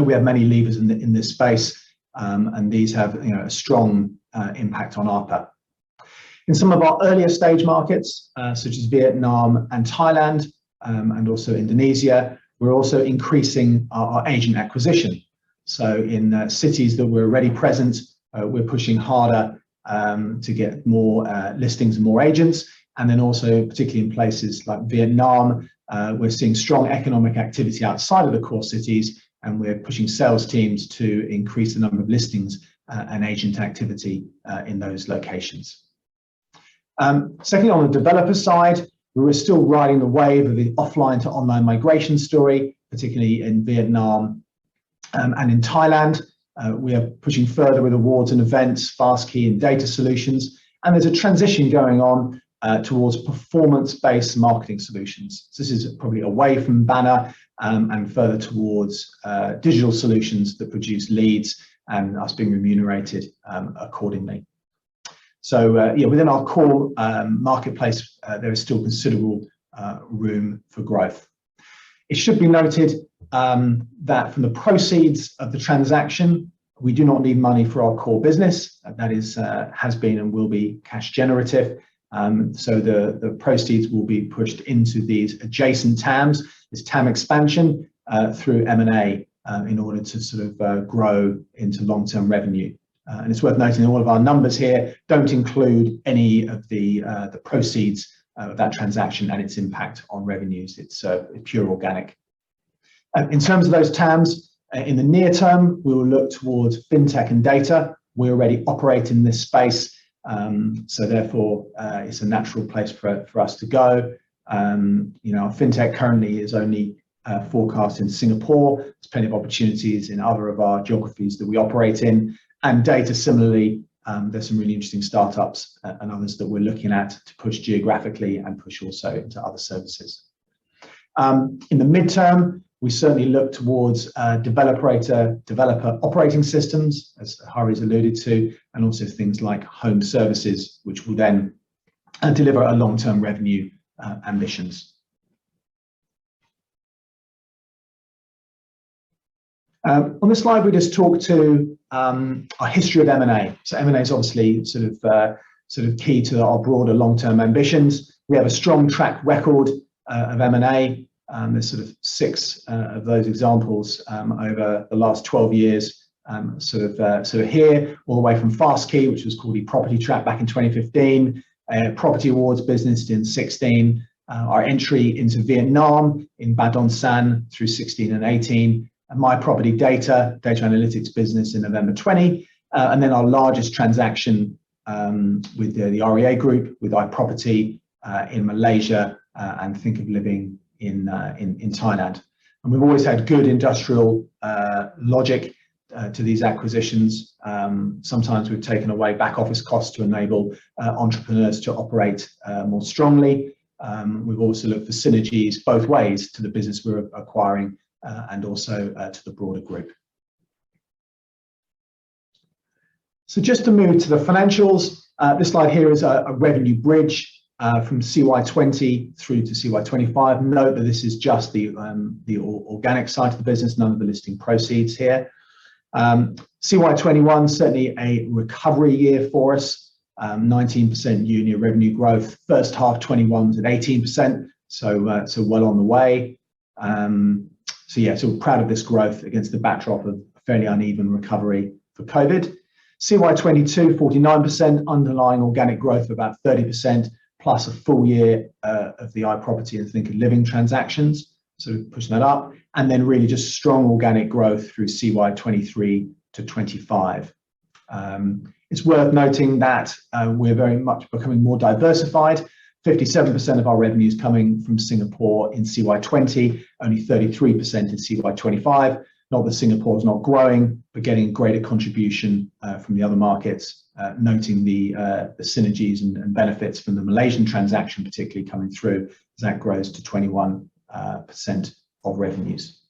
We have many levers in this space, and these have a strong impact on ARPA. In some of our earlier stage markets, such as Vietnam and Thailand, and also Indonesia, we're also increasing our agent acquisition. So in cities that we're already present, we're pushing harder to get more listings and more agents. And then also, particularly in places like Vietnam, we're seeing strong economic activity outside of the core cities, and we're pushing sales teams to increase the number of listings and agent activity in those locations. Secondly, on the developer side, we're still riding the wave of the offline to online migration story, particularly in Vietnam and in Thailand. We are pushing further with awards and events, fast key and data solutions. And there's a transition going on towards performance-based marketing solutions. So this is probably away from banner and further towards digital solutions that produce leads and us being remunerated accordingly. So yeah, within our core marketplace, there is still considerable room for growth. It should be noted that from the proceeds of the transaction, we do not need money for our core business. That is, has been and will be cash generative. So the proceeds will be pushed into these adjacent TAMs, this TAM expansion through M&A in order to sort of grow into long-term revenue. And it's worth noting all of our numbers here don't include any of the proceeds of that transaction and its impact on revenues. It's pure organic. In terms of those TAMs, in the near term, we will look towards fintech and data. We already operate in this space, so therefore it's a natural place for us to go. Our fintech currently is only forecast in Singapore. There's plenty of opportunities in other of our geographies that we operate in. And data, similarly, there's some really interesting startups and others that we're looking at to push geographically and push also into other services. In the midterm, we certainly look towards developer operating systems, as Hari's alluded to, and also things like home services, which will then deliver a long-term revenue ambitions. On this slide, we just talk to our history of M&A. So M&A is obviously sort of key to our broader long-term ambitions. We have a strong track record of M&A. There's sort of 6 of those examples over the last 12 years sort of here, all the way from Fastkey, which was called eProperty Trap back in 2015, Property Awards business in 16, our entry into Vietnam in Ba Don San through 16 and 18, and My Property Data analytics business in November 20, and then our largest transaction with the REA Group with iProperty in Malaysia and Think of Living in Thailand. And we've always had good industrial logic to these acquisitions. Sometimes we've taken away back office costs to enable entrepreneurs to operate more strongly. We've also looked for synergies both ways to the business we're acquiring and also to the broader group. So just to move to the financials, this slide here is a revenue bridge from CY20 through to CY25. Note that this is just the organic side of the business, none of the listing proceeds here. CY21, certainly a recovery year for us, 19% year-on-year revenue growth. First half 21 was at 18%, so well on the way. So we're proud of this growth against the backdrop of a fairly uneven recovery for COVID. CY22, 49% underlying organic growth of about 30%, plus a full year of the iProperty and Think of Living transactions, so pushing that up, and then really just strong organic growth through CY23 to 25. It's worth noting that we're very much becoming more diversified. 57% of our revenues coming from Singapore in CY20, only 33% in CY25. Not that Singapore is not growing, but getting greater contribution from the other markets, noting the synergies and benefits from the Malaysian transaction particularly coming through as that grows to 21% of revenues.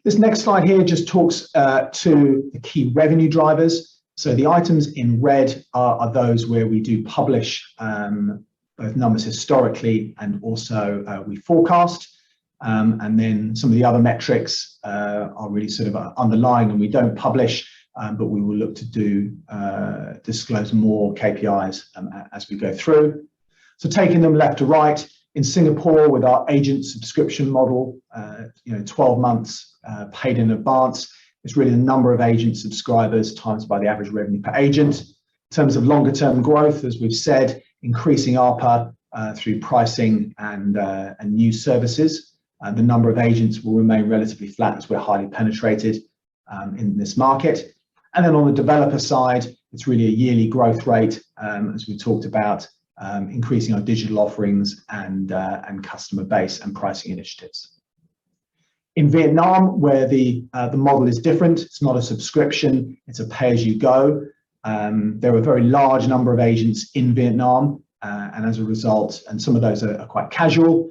This next slide here just talks to the key revenue drivers. So the items in red are those where we do publish both numbers historically and also we forecast. And then some of the other metrics are really sort of underlying and we don't publish, but we will look to disclose more KPIs as we go through. So taking them left to right, in Singapore with our agent subscription model, 12 months paid in advance, it's really the number of agent subscribers times by the average revenue per agent. In terms of longer term growth, as we've said, increasing ARPA through pricing and new services. The number of agents will remain relatively flat as we're highly penetrated in this market. And then on the developer side, it's really a yearly growth rate, as we talked about, increasing our digital offerings and customer base and pricing initiatives. In Vietnam, where the model is different, it's not a subscription, it's a pay-as-you-go. There are a very large number of agents in Vietnam, and as a result, and some of those are quite casual.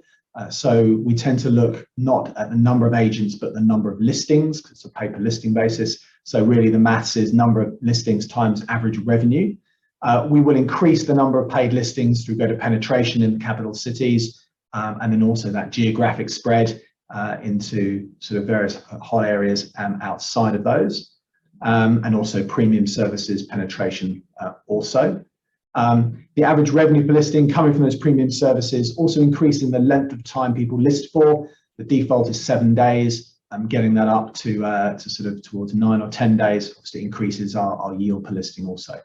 So we tend to look not at the number of agents, but the number of listings, because it's a pay per listing basis. So really the maths is number of listings times average revenue. We will increase the number of paid listings through greater penetration in the capital cities, and then also that geographic spread into sort of various hot areas outside of those, and also premium services penetration also. The average revenue per listing coming from those premium services, also increasing the length of time people list for. The default is 7 days. Getting that up to sort of towards 9 or 10 days obviously increases our yield per listing also.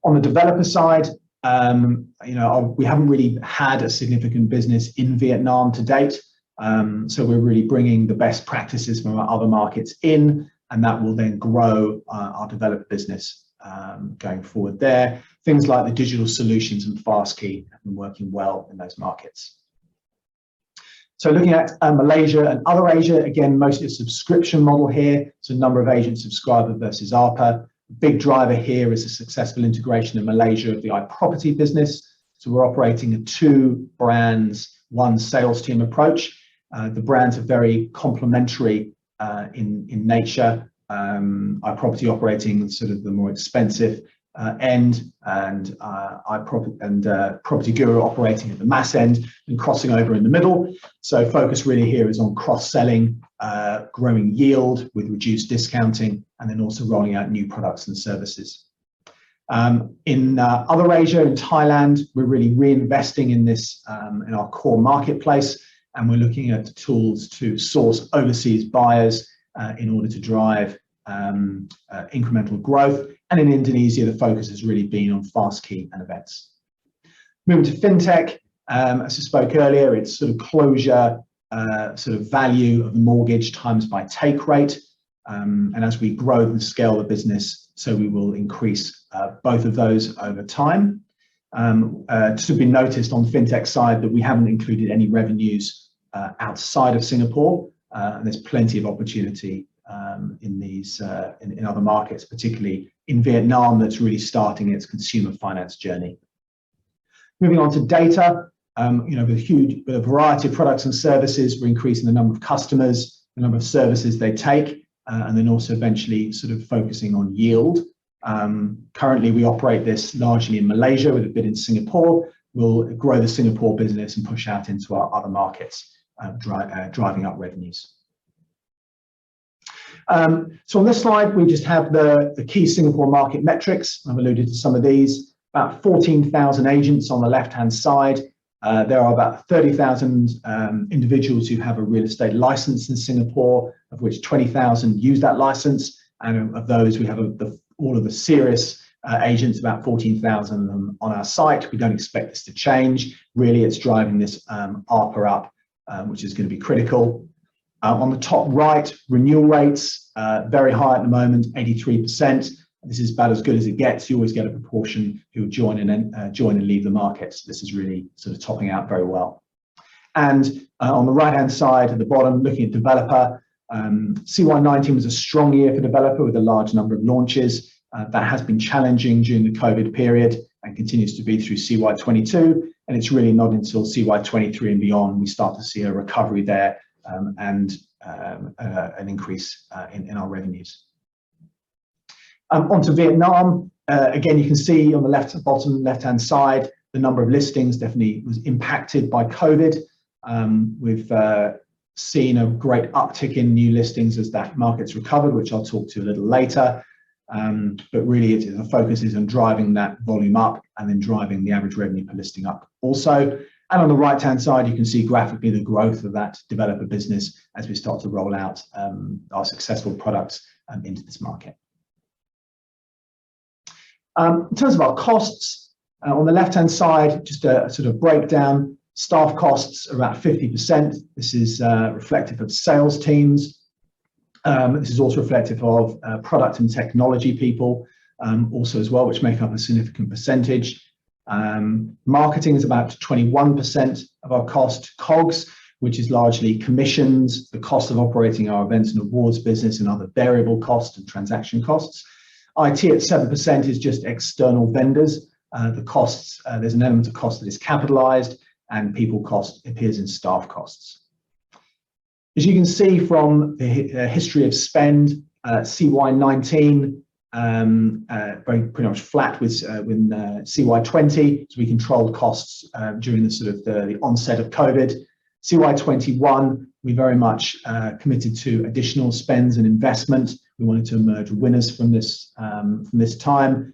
On the developer side, we haven't really had a significant business in Vietnam to date. So we're really bringing the best practices from our other markets in, and that will then grow our developer business going forward there. Things like the digital solutions and Fastkey have been working well in those markets. So looking at Malaysia and other Asia, again, mostly a subscription model here. So number of agent subscribers versus ARPA. Big driver here is a successful integration in Malaysia of the iProperty business. So we're operating a 2 brands, 1 sales team approach. The brands are very complementary in nature. iProperty operating sort of the more expensive end, and PropertyGuru operating at the mass end and crossing over in the middle. So focus really here is on cross-selling, growing yield with reduced discounting, and then also rolling out new products and services. In other Asia, in Thailand, we're really reinvesting in this in our core marketplace. and we're looking at tools to source overseas buyers in order to drive incremental growth. And in Indonesia, the focus has really been on fast key and events. Moving to fintech, as I spoke earlier, it's sort of closure, sort of value of the mortgage times by take rate. And as we grow and scale the business, so we will increase both of those over time. To be noticed on the fintech side that we haven't included any revenues outside of Singapore, and there's plenty of opportunity in these in other markets, particularly in Vietnam, that's really starting its consumer finance journey. Moving on to data, with a variety of products and services, we're increasing the number of customers, the number of services they take, and then also eventually sort of focusing on yield. Currently, we operate this largely in Malaysia with a bit in Singapore. We'll grow the Singapore business and push out into our other markets, driving up revenues. So on this slide, we just have the key Singapore market metrics. I've alluded to some of these. About 14,000 agents on the left-hand side. There are about 30,000 individuals who have a real estate license in Singapore, of which 20,000 use that license. And of those, we have all of the serious agents, about 14,000 of them on our site. We don't expect this to change. Really, it's driving this ARPA up, which is going to be critical. On the top right, renewal rates, very high at the moment, 83%. This is about as good as it gets. You always get a proportion who join and leave the market. So this is really sort of topping out very well. And on the right-hand side at the bottom, looking at developer, CY19 was a strong year for developer with a large number of launches. That has been challenging during the COVID period and continues to be through CY22. And it's really not until CY23 and beyond we start to see a recovery there and an increase in our revenues. Onto Vietnam, again, you can see on the bottom left-hand side, the number of listings definitely was impacted by COVID. We've seen a great uptick in new listings as that market's recovered, which I'll talk to a little later. But really, the focus is on driving that volume up and then driving the average revenue per listing up also. And on the right-hand side, you can see graphically the growth of that developer business as we start to roll out our successful products into this market. In terms of our costs, on the left-hand side, just a sort of breakdown. Staff costs are about 50%. This is reflective of sales teams. This is also reflective of product and technology people also as well, which make up a significant percentage. Marketing is about 21% of our cost. COGS, which is largely commissions, the cost of operating our events and awards business and other variable costs and transaction costs. IT at 7% is just external vendors. The costs, there's an element of cost that is capitalized, and people cost appears in staff costs. As you can see from the history of spend, CY19 pretty much flat with CY20, so we controlled costs during the sort of the onset of COVID. CY21, we very much committed to additional spends and investment. We wanted to emerge winners from this time.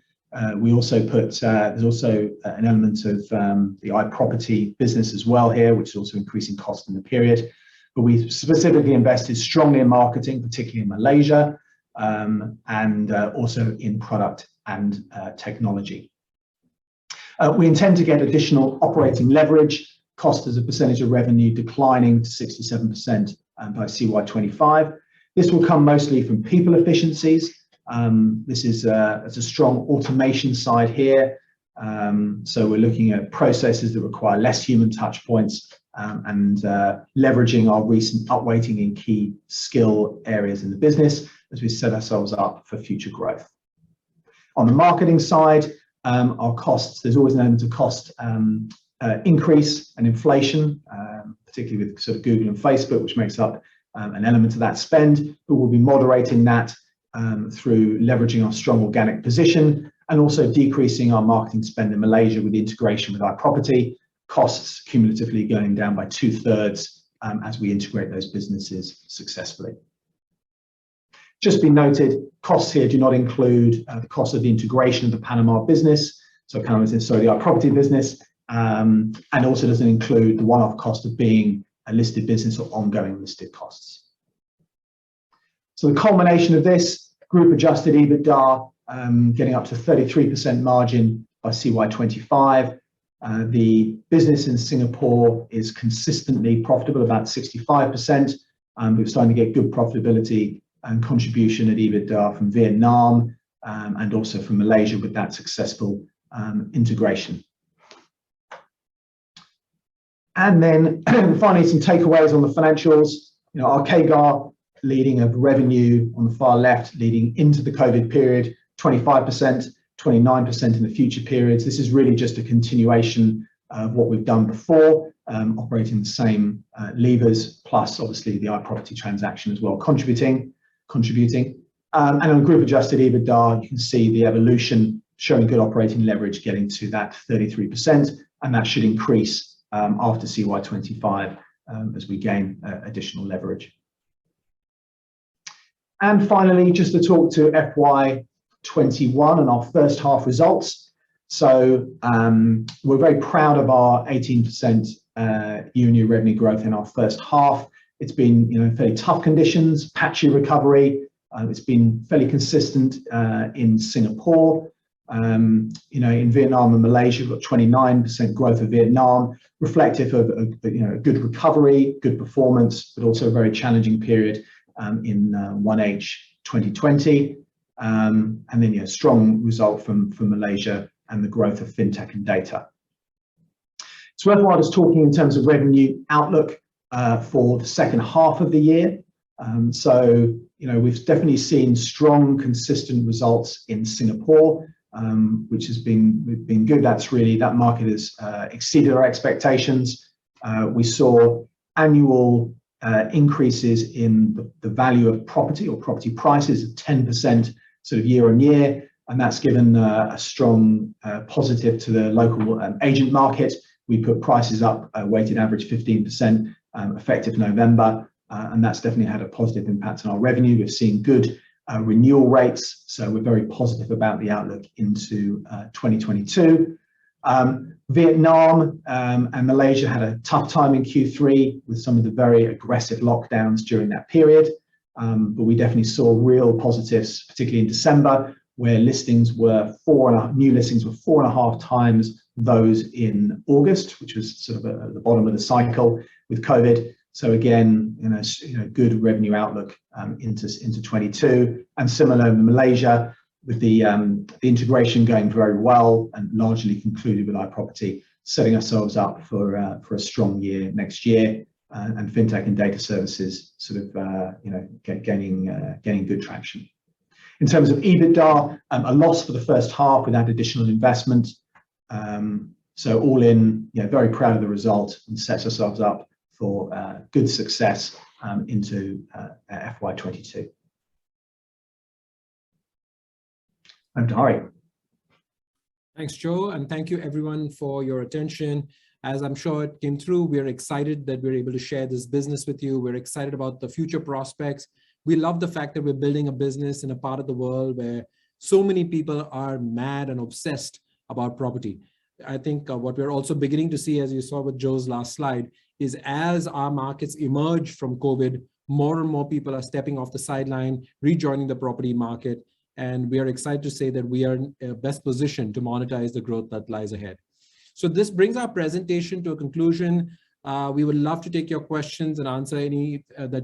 We also put, there's also an element of the iProperty business as well here, which is also increasing cost in the period. But we specifically invested strongly in marketing, particularly in Malaysia, and also in product and technology. We intend to get additional operating leverage, cost as a percentage of revenue declining to 67% by CY25. This will come mostly from people efficiencies. This is it's a strong automation side here. So we're looking at processes that require less human touch points and leveraging our recent upweighting in key skill areas in the business as we set ourselves up for future growth. On the marketing side, our costs, there's always an element of cost increase and inflation, particularly with sort of Google and Facebook, which makes up an element of that spend, but we'll be moderating that through leveraging our strong organic position and also decreasing our marketing spend in Malaysia with the integration with iProperty, costs cumulatively going down by 2/3 as we integrate those businesses successfully. Just be noted, costs here do not include the cost of the integration of the Panama business, so the iProperty business, and also doesn't include the one-off cost of being a listed business or ongoing listed costs. So the culmination of this, group adjusted EBITDA getting up to 33% margin by CY25. The business in Singapore is consistently profitable, about 65%. We're starting to get good profitability and contribution at EBITDA from Vietnam and also from Malaysia with that successful integration. And then finally, some takeaways on the financials. You know, our CAGR leading of revenue on the far left, leading into the COVID period, 25%, 29% in the future periods. This is really just a continuation of what we've done before, operating the same levers, plus obviously the iProperty transaction as well, contributing. And on group adjusted EBITDA, you can see the evolution showing good operating leverage, getting to that 33%, and that should increase after CY25 as we gain additional leverage. And finally, just to talk to FY21 and our first half results. So we're very proud of our 18% year-on-year revenue growth in our first half. It's been, you know, fairly tough conditions, patchy recovery. It's been fairly consistent in Singapore. You know, in Vietnam and Malaysia, we've got 29% growth of Vietnam, reflective of you know, a good recovery, good performance, but also a very challenging period in 1H 2020. And then, you know, strong result from Malaysia and the growth of fintech and data. It's worthwhile just talking in terms of revenue outlook for the second half of the year. So, you know, we've definitely seen strong, consistent results in Singapore, which has been good. That's really, that market has exceeded our expectations. We saw annual increases in the value of property or property prices of 10% sort of year on year, and that's given a strong positive to the local agent market. We put prices up a weighted average 15% effective November, and that's definitely had a positive impact on our revenue. We've seen good renewal rates, so we're very positive about the outlook into 2022. Vietnam and Malaysia had a tough time in Q3 with some of the very aggressive lockdowns during that period, but we definitely saw real positives, particularly in December, where listings were new listings were 4.5 times those in August, which was sort of at the bottom of the cycle with COVID. So again, you know, good revenue outlook into 22, and similar in Malaysia with the integration going very well and largely concluded with iProperty, setting ourselves up for a strong year next year, and fintech and data services sort of you know, gaining good traction. In terms of EBITDA, a loss for the first half without additional investment. So all in, you know, very proud of the result and sets ourselves up for good success into FY22. I'm Hari. Thanks, Joe, and thank you everyone for your attention. As I'm sure it came through, we're excited that we're able to share this business with you. We're excited about the future prospects. We love the fact that we're building a business in a part of the world where so many people are mad and obsessed about property. I think what we're also beginning to see, as you saw with Joe's last slide, is as our markets emerge from COVID, more and more people are stepping off the sideline, rejoining the property market. And we are excited to say that we are in best position to monetize the growth that lies ahead. So this brings our presentation to a conclusion. We would love to take your questions and answer any that you